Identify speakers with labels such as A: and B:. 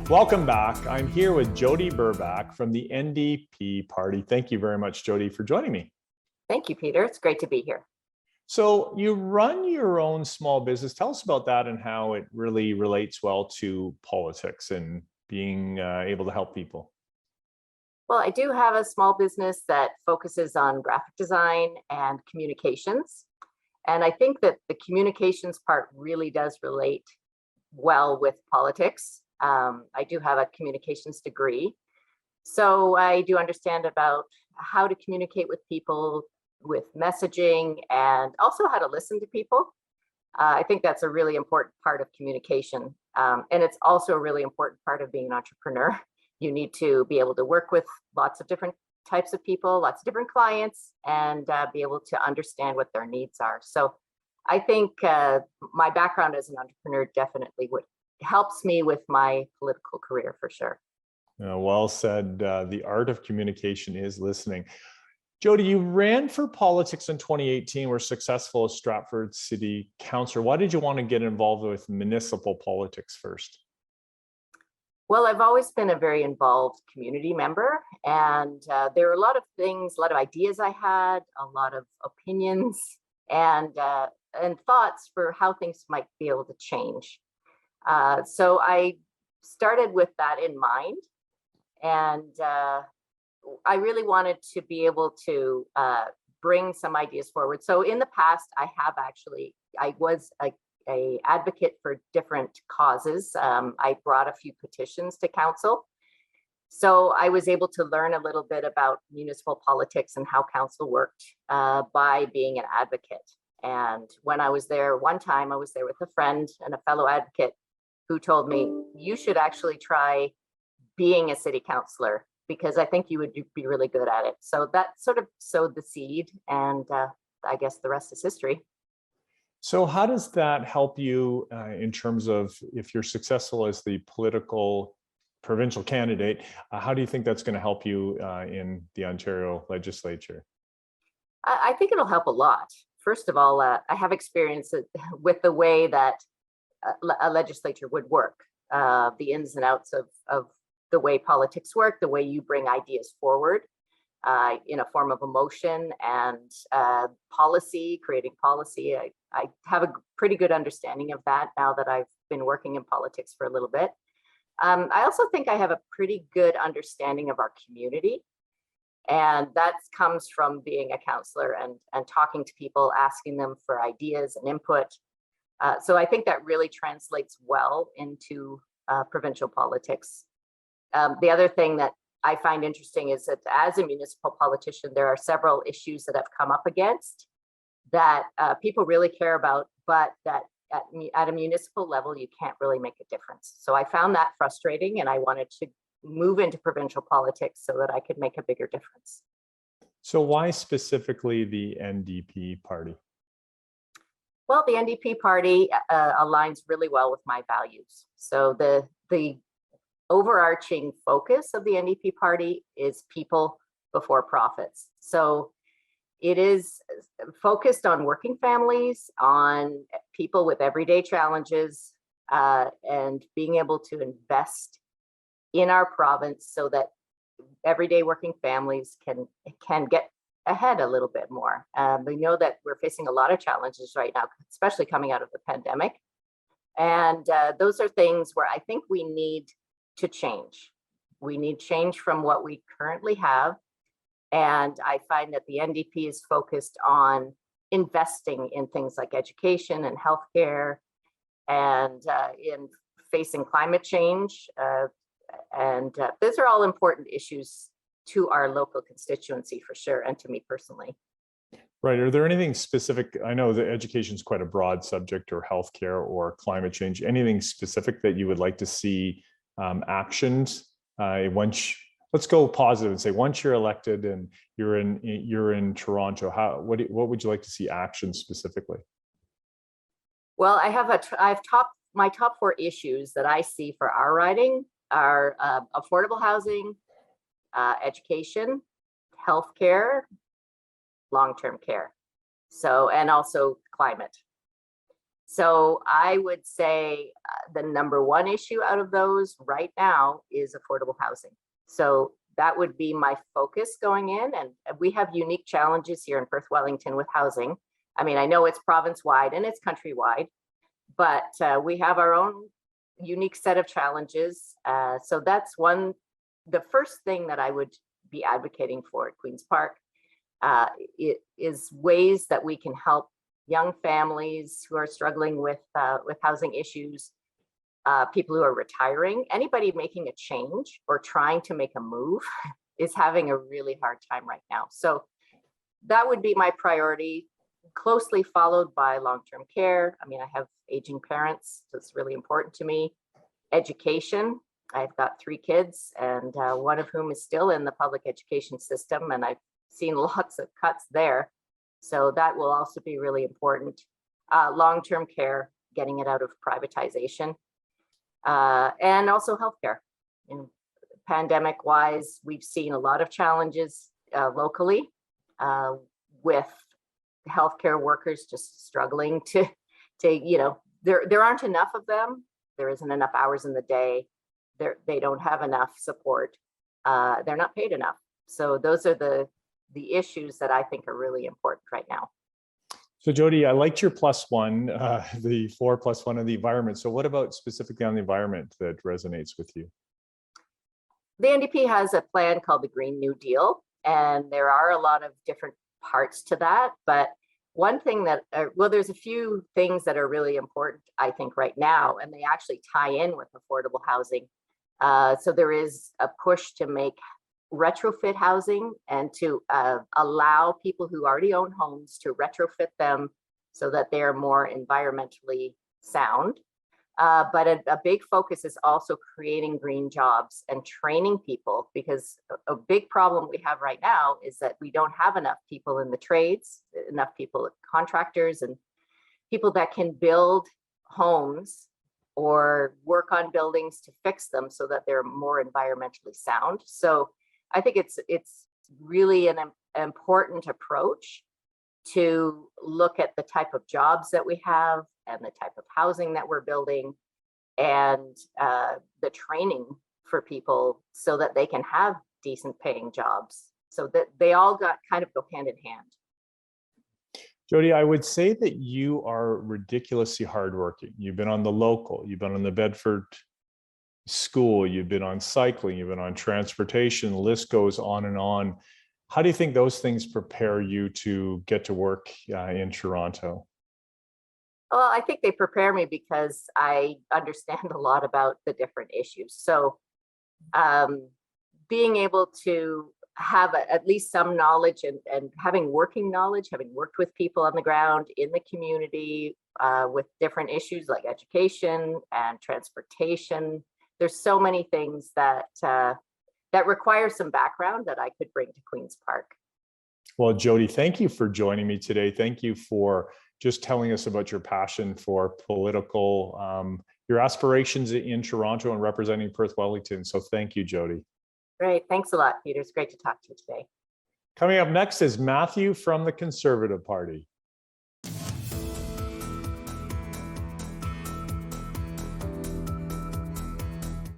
A: Welcome back. I'm here with Jo-Dee Burbach from the NDP party. Thank you very much, Jo-Dee, for joining me.
B: Thank you, Peter. It's great to be here.
A: So you run your own small business. Tell us about that and how it really relates well to politics and being able to help people.
B: Well, I do have a small business that focuses on graphic design and communications. And I think that the communications part really does relate well with politics. I do have a communications degree, so I do understand about how to communicate with people, with messaging, and also how to listen to people. I think that's a really important part of communication. And it's also a really important part of being an entrepreneur. You need to be able to work with lots of different types of people, lots of different clients, and be able to understand what their needs are. So I think my background as an entrepreneur definitely helps me with my political career for sure.
A: Well said. The art of communication is listening. Jo-Dee, you ran for politics in 2018, were successful as Stratford City Councillor. Why did you want to get involved with municipal politics first?
B: Well, I've always been a very involved community member, and there were a lot of things, a lot of ideas I had, a lot of opinions and thoughts for how things might be able to change. So I started with that in mind, and I really wanted to be able to bring some ideas forward. So in the past, I was a advocate for different causes. I brought a few petitions to council. So I was able to learn a little bit about municipal politics and how council worked by being an advocate. And when I was there one time, I was there with a friend and a fellow advocate who told me, you should actually try being a city councillor, because I think you would be really good at it. So that sort of sowed the seed, and I guess the rest is history.
A: So how does that help you in terms of if you're successful as the political provincial candidate, how do you think that's going to help you in the Ontario legislature?
B: I think it'll help a lot. First of all, I have experience with the way that a legislature would work, the ins and outs of the way politics work, the way you bring ideas forward in a form of a motion and policy, creating policy. I have a pretty good understanding of that now that I've been working in politics for a little bit. I also think I have a pretty good understanding of our community. And that comes from being a councillor and talking to people, asking them for ideas and input. So I think that really translates well into provincial politics. The other thing that I find interesting is that as a municipal politician, there are several issues that have come up against that people really care about, but that at a municipal level, you can't really make a difference. So I found that frustrating, and I wanted to move into provincial politics so that I could make a bigger difference.
A: So why specifically the NDP party?
B: Well, the NDP party aligns really well with my values. So the overarching focus of the NDP party is people before profits. So it is focused on working families, on people with everyday challenges, and being able to invest in our province so that everyday working families can get ahead a little bit more. We know that we're facing a lot of challenges right now, especially coming out of the pandemic. And those are things where I think we need to change. We need change from what we currently have. And I find that the NDP is focused on investing in things like education and healthcare, and in facing climate change. And those are all important issues to our local constituency for sure, and to me personally.
A: Right. Are there anything specific? I know that education is quite a broad subject, or healthcare or climate change. Anything specific that you would like to see actions once? Let's go positive and say once you're elected and you're in Toronto, what would you like to see actions specifically?
B: Well, my top 4 issues that I see for our riding are affordable housing, education, healthcare, long-term care, and also climate. So I would say the number one issue out of those right now is affordable housing. So that would be my focus going in. And we have unique challenges here in Perth Wellington with housing. I mean, I know it's province-wide and it's countrywide, but we have our own unique set of challenges. So that's the first thing that I would be advocating for at Queen's Park. It is ways that we can help young families who are struggling with housing issues, people who are retiring, anybody making a change or trying to make a move is having a really hard time right now. So that would be my priority, closely followed by long-term care. I mean, I have aging parents, so it's really important to me. Education. I've got 3 kids, and one of whom is still in the public education system, and I've seen lots of cuts there. So that will also be really important. Long-term care, getting it out of privatization, and also healthcare. Pandemic-wise, we've seen a lot of challenges locally with healthcare workers just struggling to there aren't enough of them. There isn't enough hours in the day. They don't have enough support. They're not paid enough. So those are the issues that I think are really important right now.
A: So Jo-Dee, I liked your +1, the 4+1 of the environment. So what about specifically on the environment that resonates with you?
B: The NDP has a plan called the Green New Deal, and there are a lot of different parts to that. But one thing that, there's a few things that are really important, I think, right now, and they actually tie in with affordable housing. So there is a push to make retrofit housing and to allow people who already own homes to retrofit them so that they are more environmentally sound. But a big focus is also creating green jobs and training people, because a big problem we have right now is that we don't have enough people in the trades, enough people, contractors and people that can build homes or work on buildings to fix them so that they're more environmentally sound. So I think it's really an important approach to look at the type of jobs that we have and the type of housing that we're building, and the training for people so that they can have decent paying jobs, so that they all kind of go hand in hand.
A: Jo-Dee, I would say that you are ridiculously hardworking. You've been on the local, you've been on the Bedford school, you've been on cycling, you've been on transportation, the list goes on and on. How do you think those things prepare you to get to work in Toronto?
B: Well, I think they prepare me because I understand a lot about the different issues. So being able to have at least some knowledge and having working knowledge, having worked with people on the ground in the community with different issues like education and transportation. There's so many things that that require some background that I could bring to Queen's Park.
A: Well, Jo-Dee, thank you for joining me today. Thank you for just telling us about your passion for political, your aspirations in Toronto and representing Perth Wellington. So thank you, Jo-Dee.
B: Great. Thanks a lot, Peter. It's great to talk to you today.
A: Coming up next is Matthew from the Conservative Party.